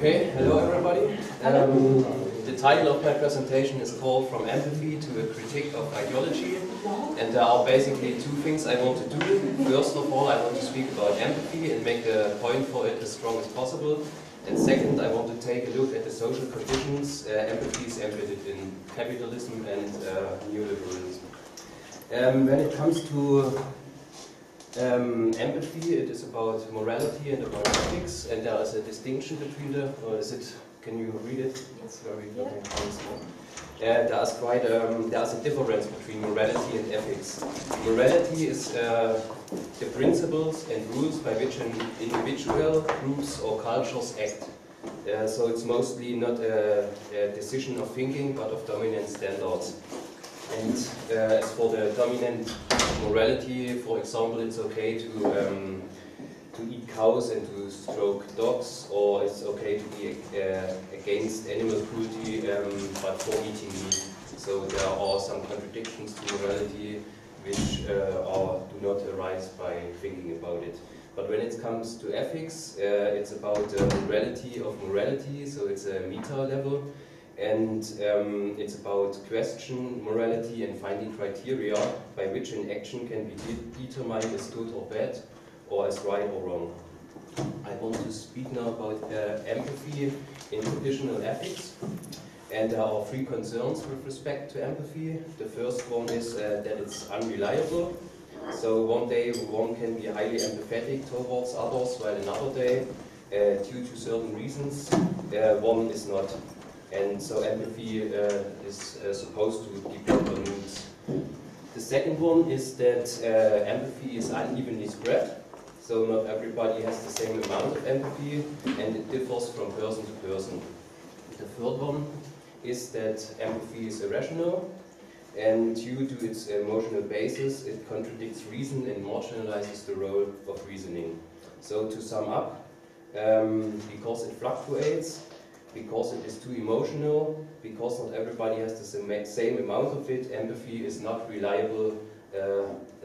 Okay, hello everybody. The title of my presentation is called From Empathy to a Critique of Ideology, and there are basically two things I want to do. First of all, I want to speak about empathy and make the point for it as strong as possible. And second, I want to take a look at the social conditions empathy is embedded in capitalism and neoliberalism. When it comes to empathy, it is about morality and about ethics, and there is a distinction between the, or is it, can you read it? It's very there's a difference between morality and ethics. Morality is the principles and rules by which an individual, groups or cultures act. So it's mostly not a decision of thinking, but of dominant standards. And as for the dominant morality, for example, it's okay to eat cows and to stroke dogs, or it's okay to be against animal cruelty, but for eating meat. So there are some contradictions to morality which do not arise by thinking about it. But when it comes to ethics, it's about the morality of morality, so it's a meta level. And it's about question morality and finding criteria by which an action can be determined as good or bad, or as right or wrong. I want to speak now about empathy in traditional ethics. And there are three concerns with respect to empathy. The first one is that it's unreliable. So one day one can be highly empathetic towards others, while another day, due to certain reasons, one is not. And so empathy is supposed to depend on moods. The second one is that empathy is unevenly spread. So not everybody has the same amount of empathy, and it differs from person to person. The third one is that empathy is irrational, and due to its emotional basis, it contradicts reason and marginalizes the role of reasoning. So to sum up, because it fluctuates, because it is too emotional, because not everybody has the same amount of it, empathy is not reliable,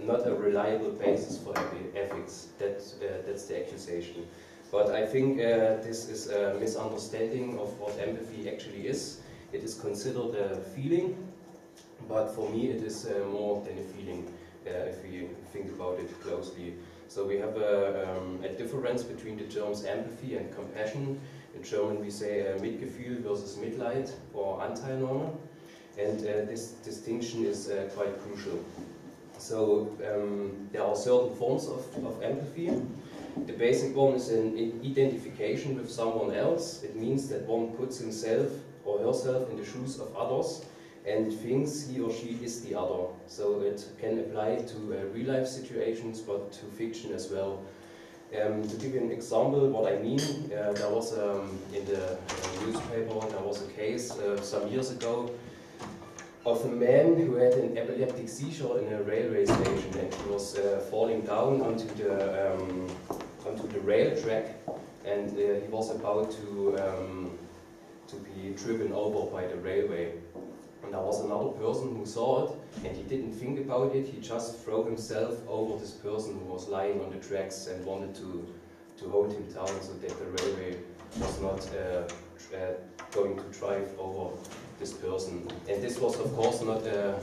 not a reliable basis for ethics. That's the accusation. But I think this is a misunderstanding of what empathy actually is. It is considered a feeling, but for me it is more than a feeling if we think about it closely. So we have a difference between the terms empathy and compassion. In German we say Mitgefühl versus Mitleid or Anteilnahme, and this distinction is quite crucial. So there are certain forms of empathy. The basic one is an identification with someone else. It means that one puts himself or herself in the shoes of others and thinks he or she is the other. So it can apply to real life situations, but to fiction as well. To give you an example what I mean, there was in the newspaper, there was a case some years ago of a man who had an epileptic seizure in a railway station, and he was falling down onto the rail track, and he was about to be driven over by the railway. And there was another person who saw it, and he didn't think about it, he just threw himself over this person who was lying on the tracks and wanted to hold him down so that the railway was not going to drive over this person. And this was of course not a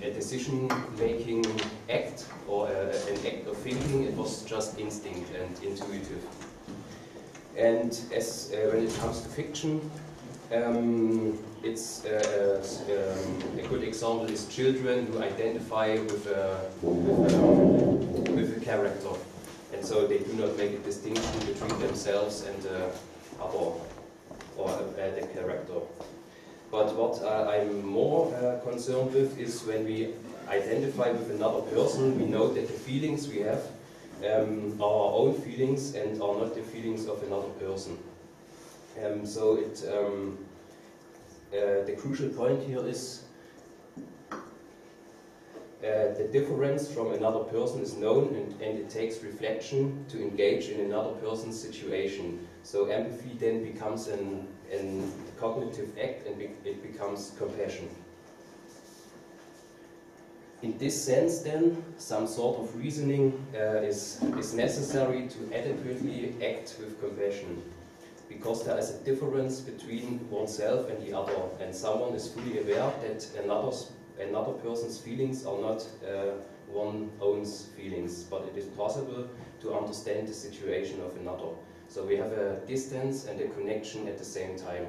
decision-making act or an act of thinking, it was just instinct and intuitive. And as when it comes to fiction, it's a good example is children who identify with a character, and so they do not make a distinction between themselves and other or the character. But what I'm more concerned with is when we identify with another person, we know that the feelings we have are our own feelings and are not the feelings of another person. So the crucial point here is the difference from another person is known, and it takes reflection to engage in another person's situation. So empathy then becomes a cognitive act, and it becomes compassion. In this sense then, some sort of reasoning is necessary to adequately act with compassion. because there is a difference between oneself and the other, and someone is fully aware that another person's feelings are not one's own feelings, but it is possible to understand the situation of another. So we have a distance and a connection at the same time.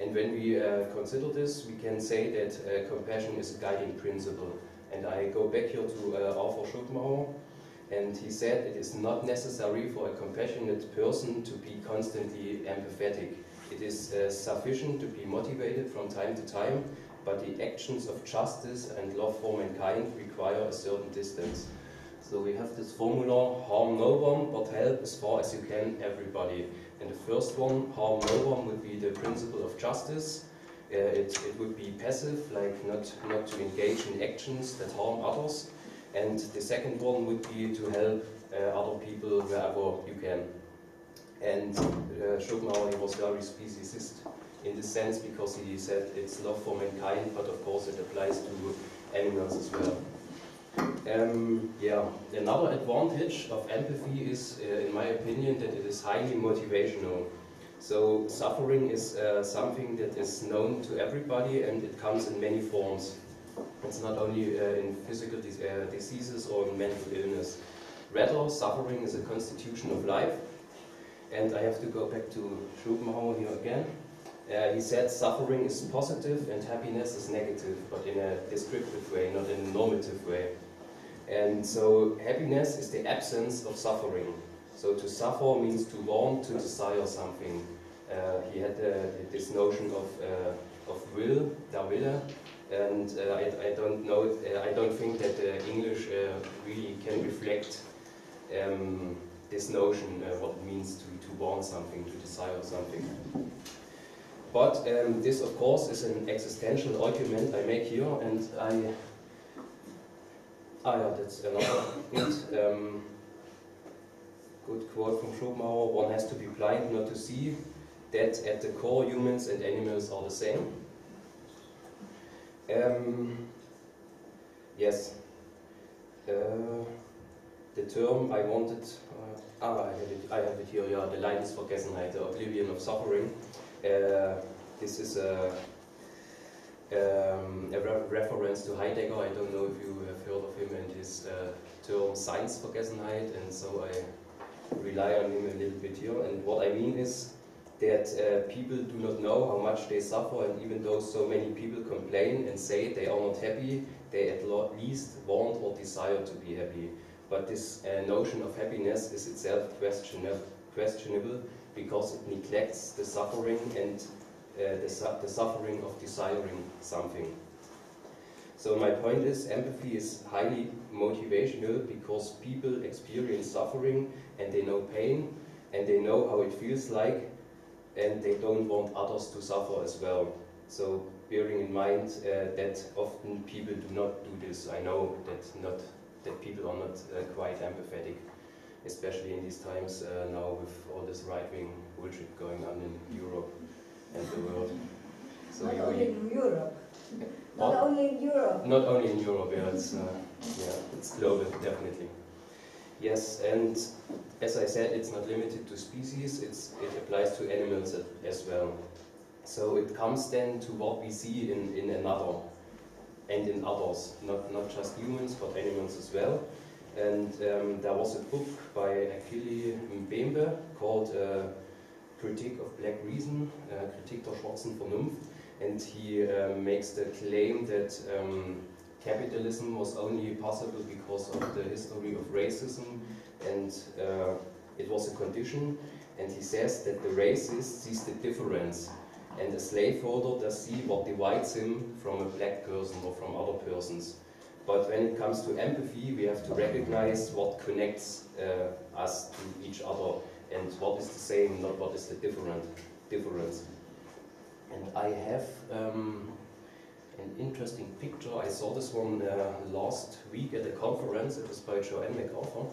And when we consider this, we can say that compassion is a guiding principle. And I go back here to Arthur Schopenhauer, and he said it is not necessary for a compassionate person to be constantly empathetic. It is sufficient to be motivated from time to time, but the actions of justice and love for mankind require a certain distance. So we have this formula, harm no one, but help as far as you can everybody. And the first one, harm no one, would be the principle of justice. It would be passive, like not to engage in actions that harm others. And the second one would be to help other people wherever you can. And Schopenhauer, he was very speciesist in this sense, because he said it's love for mankind, but of course it applies to animals as well. Yeah, another advantage of empathy is, in my opinion, that it is highly motivational. So suffering is something that is known to everybody, and it comes in many forms. It's not only in physical diseases or in mental illness. Rather, suffering is a constitution of life. And I have to go back to Schopenhauer here again. He said suffering is positive and happiness is negative, but in a descriptive way, not in a normative way. And so happiness is the absence of suffering. So to suffer means to want, to desire something. He had this notion of will, der Wille, and I don't know. I don't think that English really can reflect this notion, what it means to want something, to desire something. But this, of course, is an existential argument I make here, and yeah, that's another good quote from Schopenhauer. One has to be blind not to see that at the core humans and animals are the same. Yes, the term I wanted, I have it here, yeah, the Leidensvergessenheit, the oblivion of suffering. This is a reference to Heidegger. I don't know if you have heard of him and his term Seinsvergessenheit, and so I rely on him a little bit here. And what I mean is that people do not know how much they suffer, and even though so many people complain and say they are not happy, they at least want or desire to be happy. But this notion of happiness is itself questionable, because it neglects the suffering and the suffering of desiring something. So my point is, empathy is highly motivational because people experience suffering and they know pain and they know how it feels like, and they don't want others to suffer as well. So bearing in mind that often people do not do this. I know that people are not quite empathetic, especially in these times now with all this right-wing bullshit going on in Europe and the world. So not only in Europe. Not only in Europe. Not only in Europe, yeah, it's global, definitely. Yes, and as I said, it's not limited to species, it applies to animals as well. So it comes then to what we see in another and in others, not just humans, but animals as well. And there was a book by Achille Mbembe called Critique of Black Reason, Kritik der schwarzen Vernunft, and he makes the claim that capitalism was only possible because of the history of racism, and it was a condition, and he says that the racist sees the difference, and the slaveholder does see what divides him from a black person or from other persons. But when it comes to empathy, we have to recognize what connects us to each other, and what is the same, not what is the difference. And I have an interesting picture. I saw this one last week at a conference. It was by Joanne MacArthur.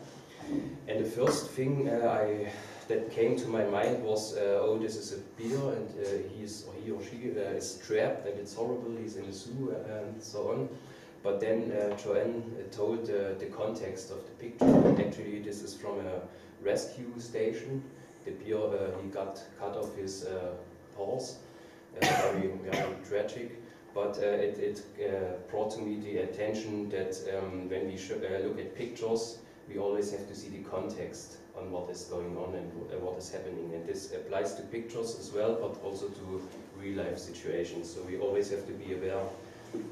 And the first thing that came to my mind was, oh, this is a bear, and he or she is trapped, and it's horrible, he's in a zoo, and so on. But then Joanne told the context of the picture. Actually, this is from a rescue station the beer, he got cut off his paws, very, very tragic. But it brought to me the attention that when we look at pictures, we always have to see the context on what is going on and what is happening. And this applies to pictures as well, but also to real-life situations. So we always have to be aware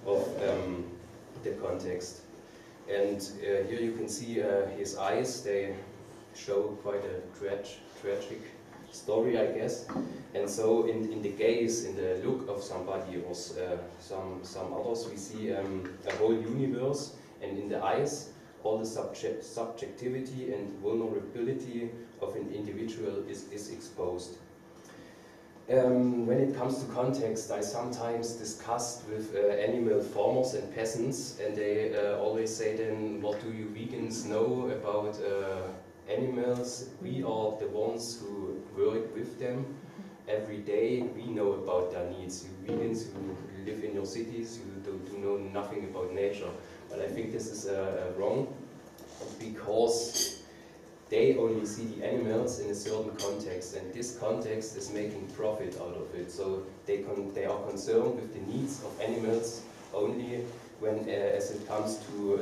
of the context. And here you can see his eyes. They show quite a tragic story, I guess. And so in the gaze, in the look of somebody or some others, we see a whole universe, and in the eyes, all the subjectivity and vulnerability of an individual is exposed. When it comes to context, I sometimes discussed with animal farmers and peasants, and they always say then, what do you vegans know about animals? We are the ones who work with them every day. We know about their needs. You vegans who live in your cities, you do know nothing about nature. But I think this is wrong, because they only see the animals in a certain context, and this context is making profit out of it. So they are concerned with the needs of animals only when, as it comes to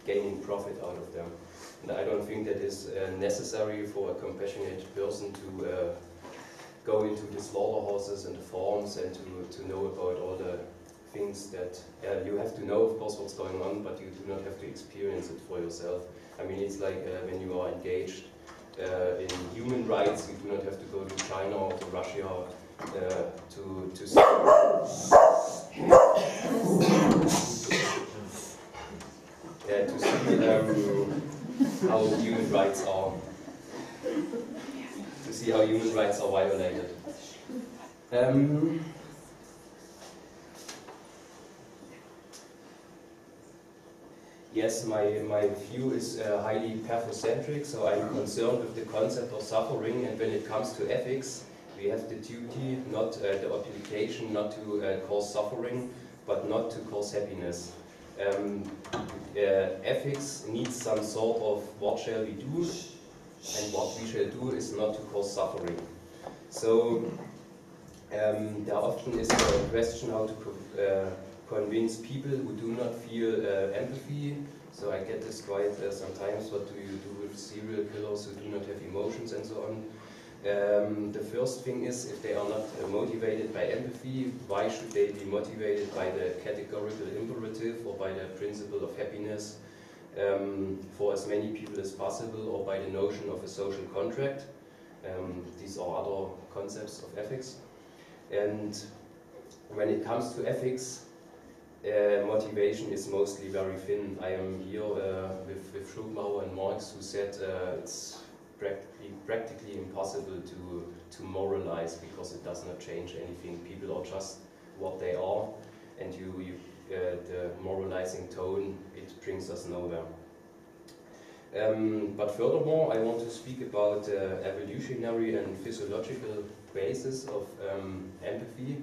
gaining profit out of them. And I don't think that is necessary for a compassionate person to go into the slaughterhouses and the farms and to know about all the things that you have to know, of course, what's going on, but you do not have to experience it for yourself. I mean, it's like when you are engaged in human rights, you do not have to go to China or to Russia to see how human rights are violated. Yes, my view is highly pathocentric, so I'm concerned with the concept of suffering, and when it comes to ethics, we have the duty, not the obligation, not to cause suffering, but not to cause happiness. Ethics needs some sort of what shall we do, and what we shall do is not to cause suffering. So there often is a question how to convince people who do not feel empathy. So I get this quite sometimes, what do you do with serial killers who do not have emotions and so on. The first thing is, if they are not motivated by empathy, why should they be motivated by the categorical imperative or by the principle of happiness for as many people as possible, or by the notion of a social contract? These are other concepts of ethics. And when it comes to ethics, motivation is mostly very thin. I am here with Schopenhauer and Marx, who said it's practically impossible to moralize, because it does not change anything. People are just what they are, and the moralizing tone, it brings us nowhere. But furthermore, I want to speak about the evolutionary and physiological basis of empathy.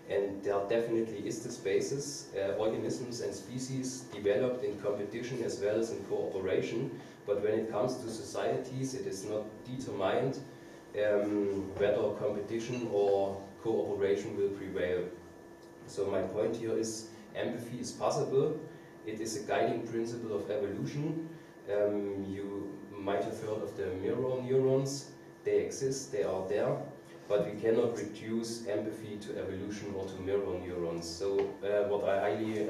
And there definitely is this basis. Organisms and species developed in competition as well as in cooperation. But when it comes to societies, it is not determined whether competition or cooperation will prevail. So my point here is, empathy is possible. It is a guiding principle of evolution. You might have heard of the mirror neurons. They exist, they are there. But we cannot reduce empathy to evolution or to mirror neurons. So what I highly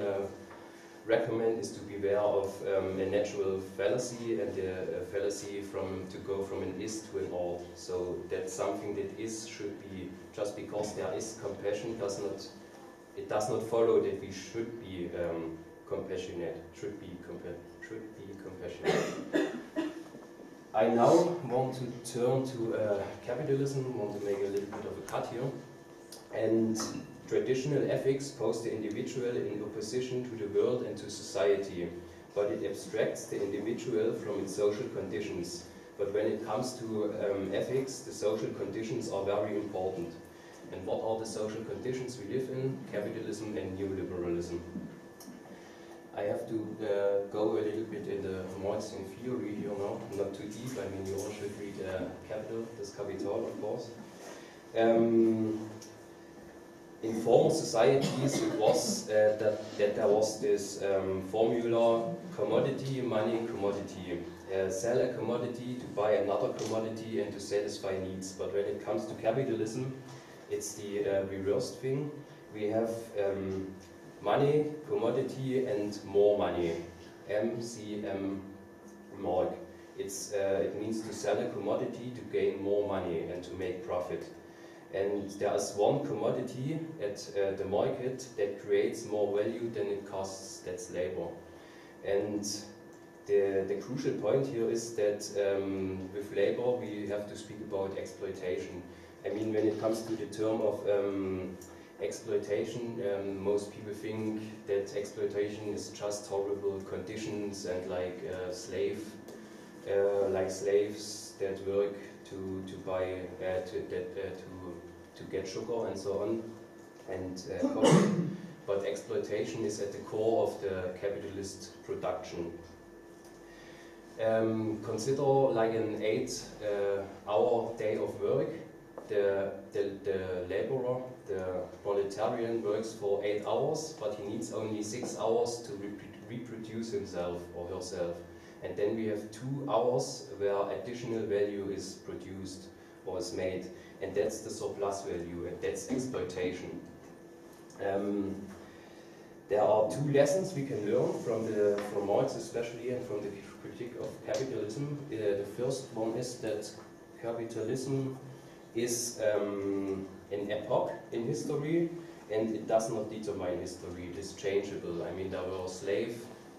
recommend is to beware of a natural fallacy, and the fallacy to go from an is to an ought. So that's something that should be, just because there is compassion, it does not follow that we should be compassionate, should be compassionate. I now want to turn to capitalism, want to make a little bit of a cut here. And traditional ethics pose the individual in opposition to the world and to society, but it abstracts the individual from its social conditions. But when it comes to ethics, the social conditions are very important. And what are the social conditions we live in? Capitalism and neoliberalism. I have to go a little bit in the Marxian theory here now, not too deep. I mean, you all should read Capital, das Kapital, of course. In former societies, it was that there was this formula: commodity, money, commodity. Sell a commodity to buy another commodity and to satisfy needs. But when it comes to capitalism, it's the reversed thing. We have money, commodity, and more money. MCM mark. It means to sell a commodity to gain more money and to make profit. And there is one commodity at the market that creates more value than it costs, that's labor. And the crucial point here is that with labor we have to speak about exploitation. I mean, when it comes to the term of exploitation, most people think that exploitation is just horrible conditions and like slaves that work to buy to get sugar and so on and coffee. But exploitation is at the core of the capitalist production. Consider like an 8-hour day of work. The laborer, the proletarian, works for 8 hours, but he needs only 6 hours to reproduce himself or herself. And then we have 2 hours where additional value is produced or is made, and that's the surplus value, and that's exploitation. There are 2 lessons we can learn from Marx especially and from the critique of capitalism. The first one is that capitalism is an epoch in history, and it does not determine history. It is changeable. I mean, there were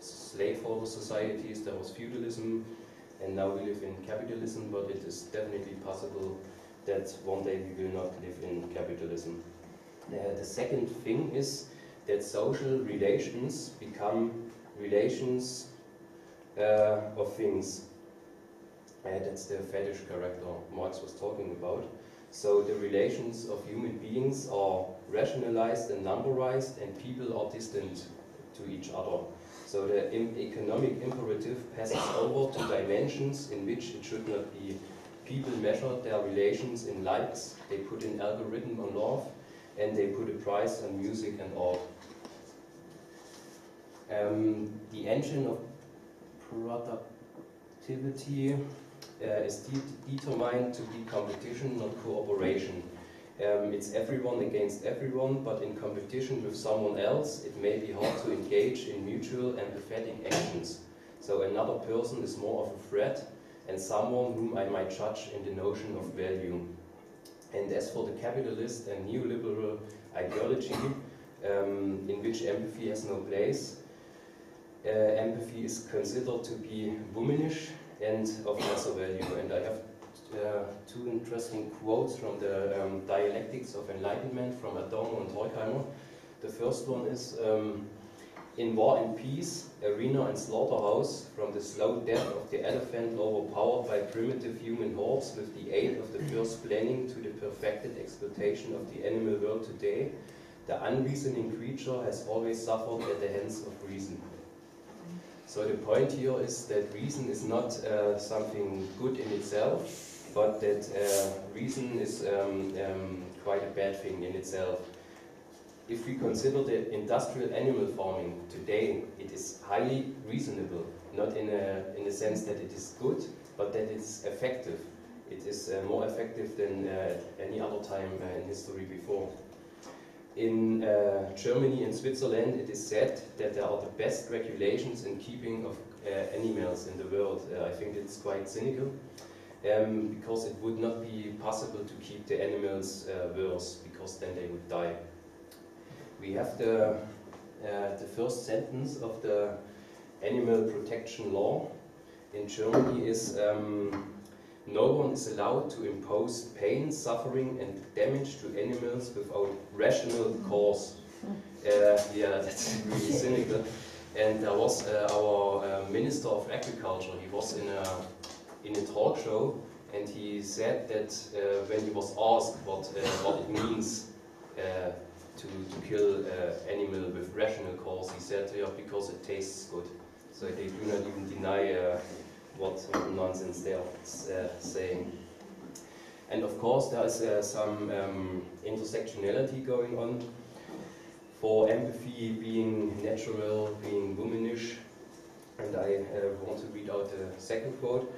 slaveholder societies, there was feudalism, and now we live in capitalism, but it is definitely possible that one day we will not live in capitalism. The second thing is that social relations become relations of things. That's the fetish character Marx was talking about. So the relations of human beings are rationalized and numberized, and people are distant to each other. So the economic imperative passes over to dimensions in which it should not be. People measure their relations in likes, they put an algorithm on love, and they put a price on music and art. The engine of productivity is determined to be competition, not cooperation. It's everyone against everyone, but in competition with someone else, it may be hard to engage in mutual empathetic actions. So another person is more of a threat and someone whom I might judge in the notion of value. And as for the capitalist and neoliberal ideology, in which empathy has no place, empathy is considered to be womanish and of lesser value. And I have 2 interesting quotes from the Dialectics of Enlightenment from Adorno and Horkheimer. The first one is, in War and Peace, arena and slaughterhouse, from the slow death of the elephant overpowered by primitive human hordes with the aid of the first planning to the perfected exploitation of the animal world today, the unreasoning creature has always suffered at the hands of reason. So the point here is that reason is not something good in itself, but that reason is quite a bad thing in itself. If we consider the industrial animal farming today, it is highly reasonable, not in a sense that it is good, but that it's effective. It is more effective than any other time in history before. In Germany and Switzerland, it is said that there are the best regulations in keeping of animals in the world. I think it's quite cynical, because it would not be possible to keep the animals worse, because then they would die. We have the first sentence of the animal protection law in Germany is no one is allowed to impose pain, suffering and damage to animals without rational cause. Yeah, that's really cynical. And there was our Minister of Agriculture, he was in a talk show, and he said that when he was asked what it means to kill animal with rational cause. He said, yeah, because it tastes good. So they do not even deny what nonsense they are saying. And of course there is some intersectionality going on. For empathy being natural, being womanish, and I want to read out the second quote.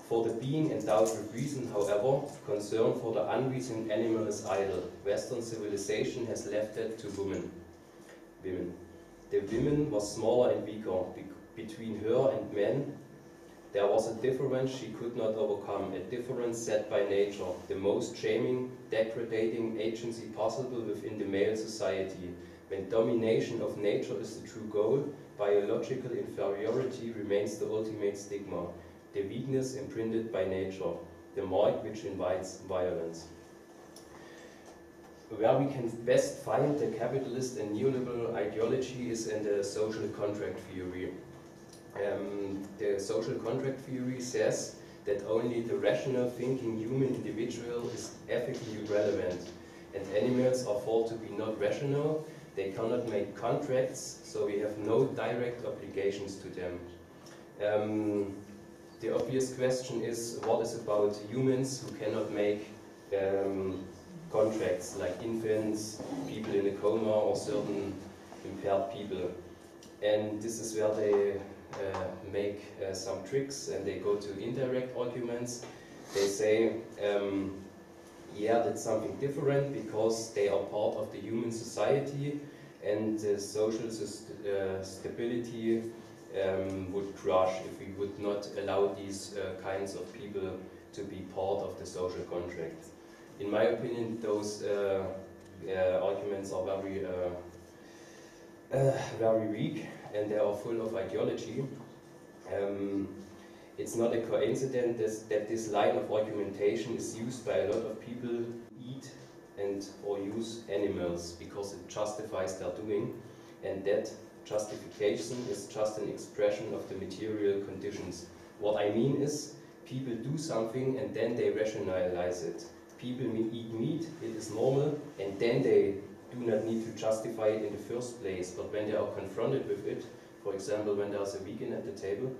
For the being endowed with reason, however, concern for the unreasoned animal is idle. Western civilization has left that to women. The woman was smaller and weaker. Between her and men, there was a difference she could not overcome, a difference set by nature, the most shaming, degrading agency possible within the male society. When domination of nature is the true goal, biological inferiority remains the ultimate stigma, the weakness imprinted by nature, the mark which invites violence. Where we can best find the capitalist and neoliberal ideology is in the social contract theory. The social contract theory says that only the rational thinking human individual is ethically relevant, and animals are thought to be not rational. They cannot make contracts, so we have no direct obligations to them. The obvious question is, what is about humans who cannot make contracts, like infants, people in a coma, or certain impaired people? And this is where they make some tricks, and they go to indirect arguments. They say, yeah, that's something different because they are part of the human society, and the social stability would crush if we would not allow these kinds of people to be part of the social contract. In my opinion, those arguments are very weak, and they are full of ideology. It's not a coincidence that this line of argumentation is used by a lot of people who eat or use animals because it justifies their doing, and that justification is just an expression of the material conditions. What I mean is, people do something and then they rationalize it. People eat meat, it is normal, and then they do not need to justify it in the first place, but when they are confronted with it, for example, when there's a vegan at the table,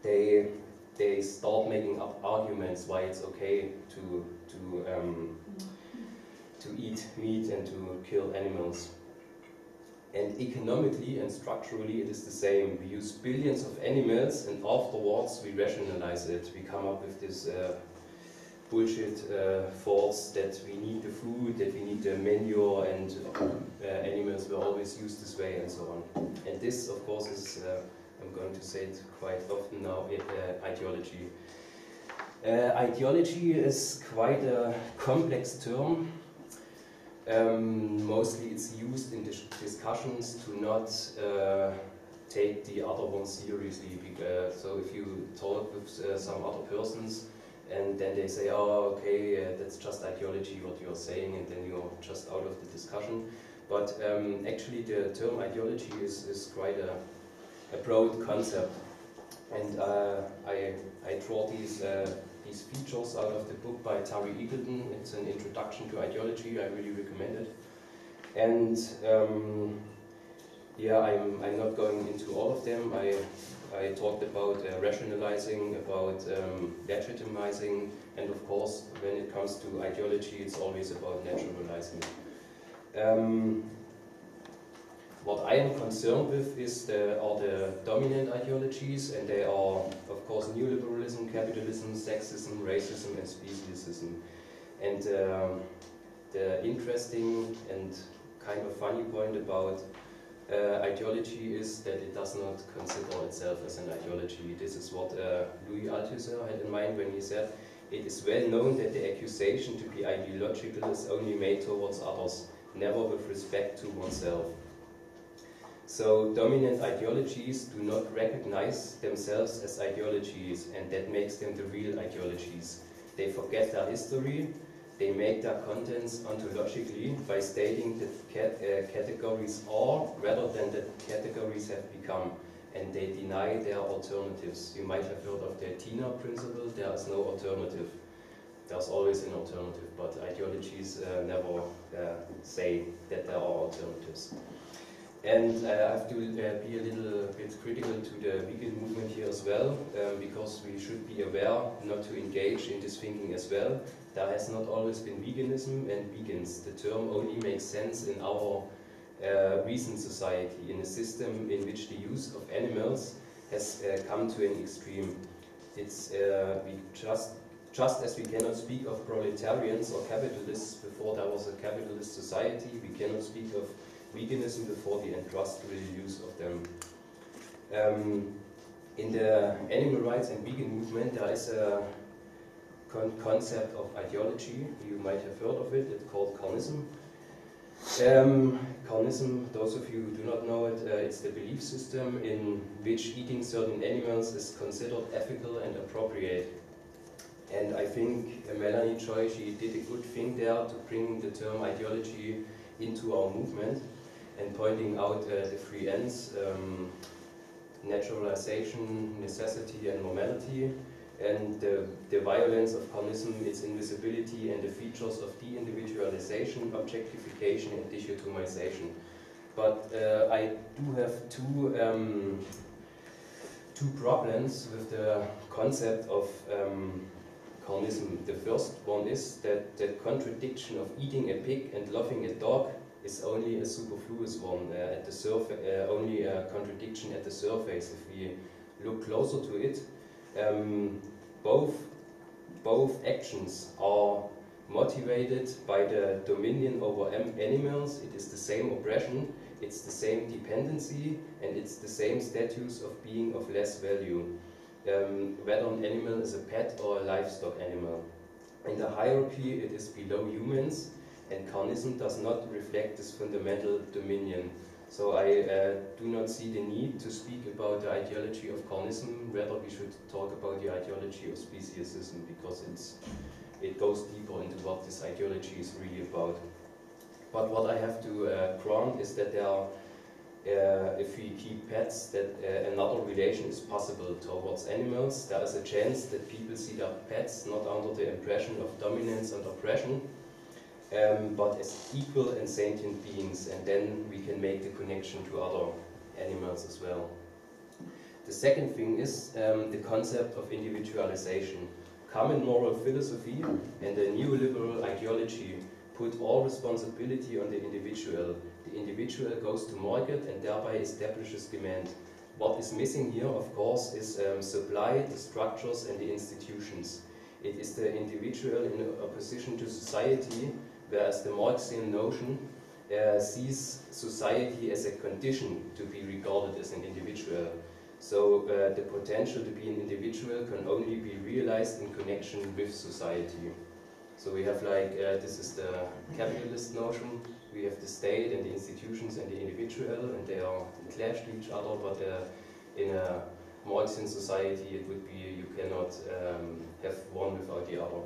they start making up arguments why it's okay to eat meat and to kill animals. And economically and structurally it is the same. We use billions of animals and afterwards we rationalize it. We come up with this bullshit thoughts that we need the food, that we need the manure, and animals were always used this way, and so on. And this, of course, is, I'm going to say it quite often now, ideology. Ideology is quite a complex term. Mostly it's used in discussions to not take the other one seriously. So if you talk with some other persons, and then they say, oh, okay, that's just ideology, what you're saying, and then you're just out of the discussion. But actually the term ideology is quite a broad concept. And I draw these features out of the book by Tari Eagleton. It's an introduction to ideology, I really recommend it. And yeah, I'm not going into all of them. I talked about rationalizing, about legitimizing, and of course, when it comes to ideology, it's always about naturalizing. What I am concerned with are the dominant ideologies, and they are, of course, neoliberalism, capitalism, sexism, racism, and speciesism. And the interesting and kind of funny point about ideology is that it does not consider itself as an ideology. This is what Louis Althusser had in mind when he said, it is well known that the accusation to be ideological is only made towards others, never with respect to oneself. So dominant ideologies do not recognize themselves as ideologies, and that makes them the real ideologies. They forget their history. They make their contents ontologically by stating that categories are rather than that categories have become, and they deny their alternatives. You might have heard of the Tina principle, there is no alternative. there's always an alternative, but ideologies never say that there are alternatives. And I have to be a little bit critical to the vegan movement here as well, because we should be aware not to engage in this thinking as well. There has not always been veganism and vegans. The term only makes sense in our recent society, in a system in which the use of animals has come to an extreme. It's just as we cannot speak of proletarians or capitalists before there was a capitalist society, we cannot speak of veganism before the industrial use of them. In the animal rights and vegan movement, there is a concept of ideology. You might have heard of it. It's called carnism. Carnism, those of you who do not know it, it's the belief system in which eating certain animals is considered ethical and appropriate. And I think Melanie Choi, she did a good thing there to bring the term ideology into our movement and pointing out the three ends: naturalization, necessity and normality. And the violence of carnism, its invisibility and the features of de-individualization, objectification and dichotomization. But I do have two problems with the concept of carnism. The first one is that the contradiction of eating a pig and loving a dog is only a superfluous one, at the only a contradiction at the surface. If we look closer to it, both actions are motivated by the dominion over animals. It is the same oppression, it's the same dependency, and it's the same status of being of less value, whether an animal is a pet or a livestock animal. In the hierarchy, it is below humans, and carnism does not reflect this fundamental dominion. So I do not see the need to speak about the ideology of carnism. Rather, we should talk about the ideology of speciesism, because it goes deeper into what this ideology is really about. But what I have to grant is that there are, if we keep pets, that another relation is possible towards animals. There is a chance that people see their pets not under the impression of dominance and oppression, but as equal and sentient beings, and then we can make the connection to other animals as well. The second thing is the concept of individualization. Common moral philosophy and the neoliberal ideology put all responsibility on the individual. The individual goes to market and thereby establishes demand. What is missing here, of course, is supply, the structures and the institutions. It is the individual in opposition to society, whereas the Marxian notion sees society as a condition to be regarded as an individual. So the potential to be an individual can only be realized in connection with society. So we have like, this is the capitalist notion, we have the state and the institutions and the individual, and they are in clash to each other, but in a Marxian society it would be, you cannot have one without the other.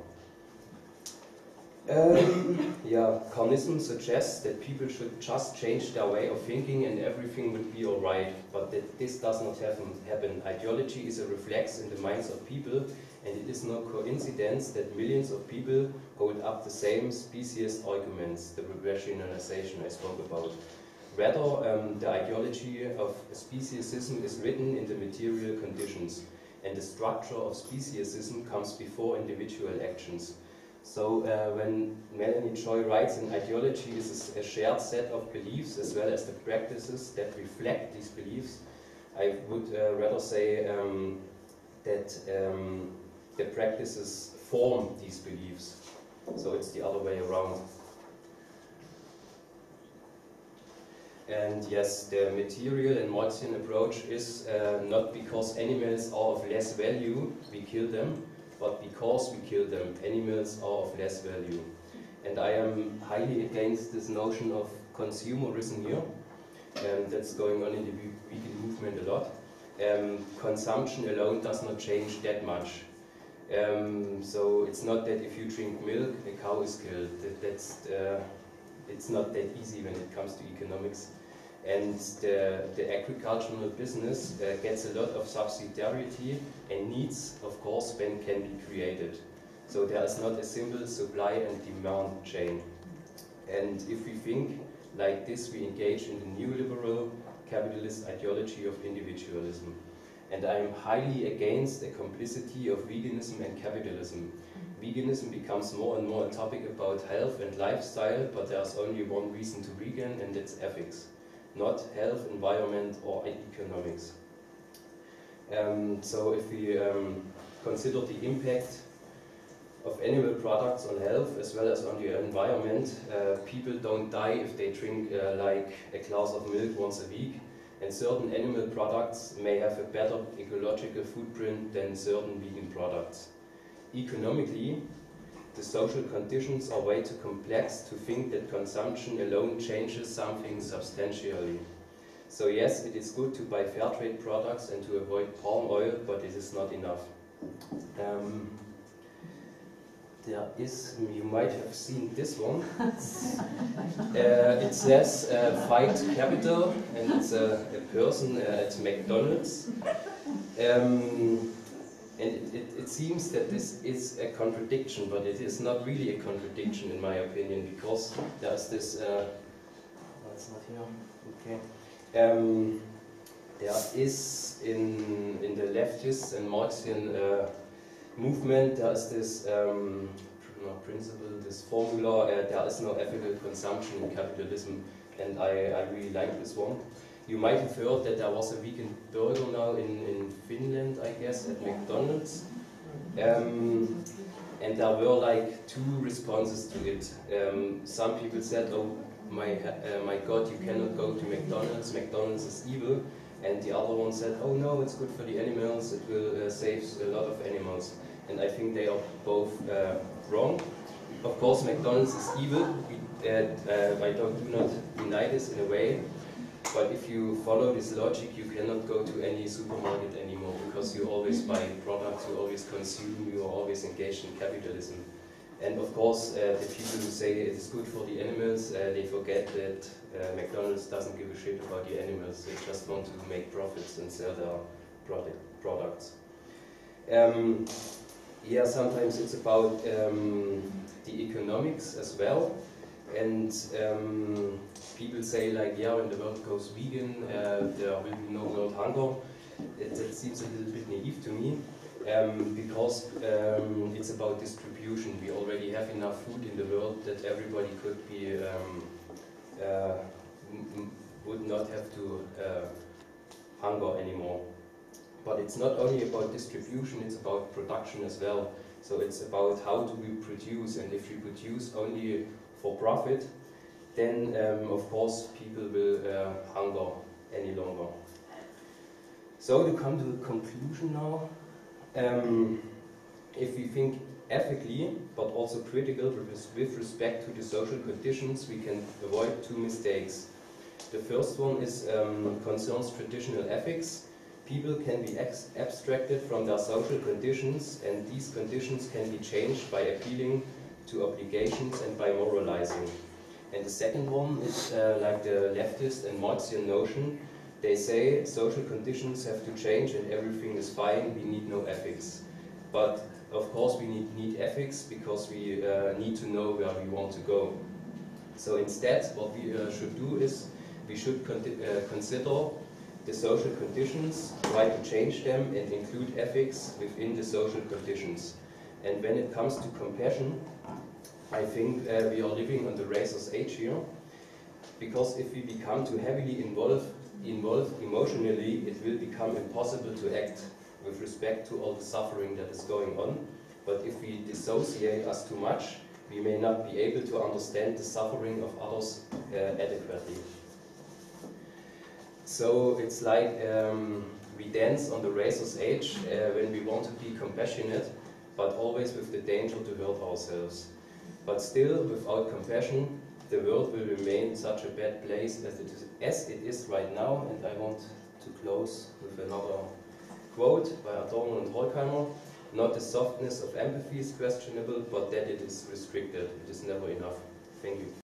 Yeah, carnism suggests that people should just change their way of thinking and everything would be alright, but that this does not happen. Ideology is a reflex in the minds of people, and it is no coincidence that millions of people hold up the same speciesist arguments, the rationalization I spoke about. Rather, the ideology of speciesism is written in the material conditions, and the structure of speciesism comes before individual actions. So when Melanie Choi writes, an ideology is a shared set of beliefs as well as the practices that reflect these beliefs, I would rather say that the practices form these beliefs. So it's the other way around. And yes, the material and Marxian approach is not because animals are of less value, we kill them, but because we kill them, animals are of less value. And I am highly against this notion of consumerism here, and that's going on in the vegan movement a lot. Consumption alone does not change that much. So it's not that if you drink milk, a cow is killed. It's not that easy when it comes to economics. And the agricultural business gets a lot of subsidiarity and needs, of course, when can be created. So there is not a simple supply and demand chain. And if we think like this, we engage in the neoliberal capitalist ideology of individualism. And I am highly against the complicity of veganism and capitalism. Veganism becomes more and more a topic about health and lifestyle, but there's only one reason to vegan, and that's ethics, not health, environment, or economics. So if we consider the impact of animal products on health as well as on the environment, people don't die if they drink like a glass of milk once a week, and certain animal products may have a better ecological footprint than certain vegan products. Economically, the social conditions are way too complex to think that consumption alone changes something substantially. So yes, it is good to buy fair trade products and to avoid palm oil, but it is not enough. There is, you might have seen this one. It says fight capital, and it's a person at McDonald's. And it seems that this is a contradiction, but it is not really a contradiction in my opinion, because there's this, it's not here, okay. There is in the leftist and Marxian movement, there is this principle, this formula, there is no ethical consumption in capitalism, and I really like this one. You might have heard that there was a vegan burger now in Finland, I guess, at McDonald's. And there were like two responses to it. Some people said, oh my God, you cannot go to McDonald's, McDonald's is evil. And the other one said, oh no, it's good for the animals, it will save a lot of animals. And I think they are both wrong. Of course, McDonald's is evil. I do not deny this in a way. But if you follow this logic, you cannot go to any supermarket anymore, because you always buy products, you always consume, you are always engaged in capitalism. And of course, the people who say it is good for the animals, they forget that McDonald's doesn't give a shit about the animals. They just want to make profits and sell their products. Yeah, sometimes it's about the economics as well. And people say like, yeah, when the world goes vegan, there will be no world hunger. That seems a little bit naive to me, because it's about distribution. We already have enough food in the world that everybody could be, would not have to hunger anymore. But it's not only about distribution, it's about production as well. So it's about how do we produce, and if we produce only for profit, then of course people will hunger any longer. So to come to the conclusion now, if we think ethically but also critical with respect to the social conditions, we can avoid two mistakes. The first one is concerns traditional ethics. People can be abstracted from their social conditions, and these conditions can be changed by appealing to obligations and by moralizing. And the second one is like the leftist and Marxian notion. They say social conditions have to change and everything is fine, we need no ethics. But of course we need ethics, because we need to know where we want to go. So instead, what we should do is we should consider the social conditions, try to change them and include ethics within the social conditions. And when it comes to compassion, I think we are living on the razor's edge here, because if we become too heavily involved emotionally, it will become impossible to act with respect to all the suffering that is going on. But if we dissociate us too much, we may not be able to understand the suffering of others adequately. So it's like we dance on the razor's edge when we want to be compassionate, but always with the danger to hurt ourselves. But still, without compassion, the world will remain such a bad place as it is right now. And I want to close with another quote by Adorno and Horkheimer. Not the softness of empathy is questionable, but that it is restricted. It is never enough. Thank you.